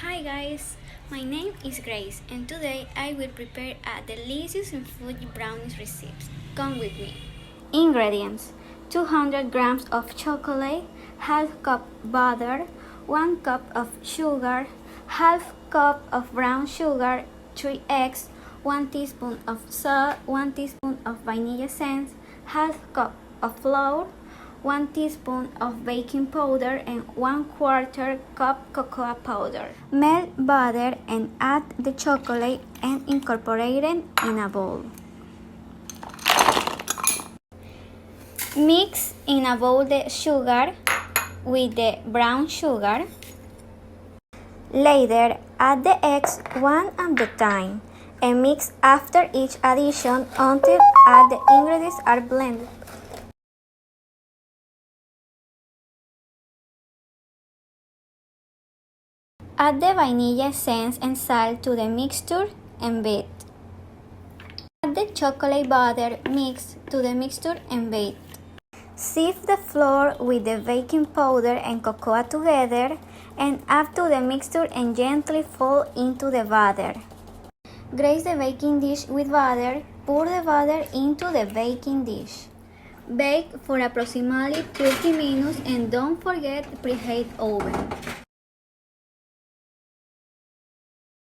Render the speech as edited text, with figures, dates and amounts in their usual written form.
Hi guys, my name is Grace and today I will prepare a delicious and fudgy brownies recipe. Come with me. Ingredients: 200 grams of chocolate, half cup butter, 1 cup of sugar, half cup of brown sugar, 3 eggs, 1 teaspoon of salt, 1 teaspoon of vanilla essence, half cup of flour, 1 teaspoon of baking powder and 1/4 cup cocoa powder. Melt butter and add the chocolate and incorporate it in a bowl. Mix in a bowl the sugar with the brown sugar. Later, add the eggs one at a time and mix after each addition until all the ingredients are blended. Add the vanilla essence and salt to the mixture and beat. Add the chocolate butter mix to the mixture and beat. Sieve the flour with the baking powder and cocoa together and add to the mixture and gently fold into the batter. Grease the baking dish with butter. Pour the butter into the baking dish. Bake for approximately 30 minutes and don't forget preheat oven.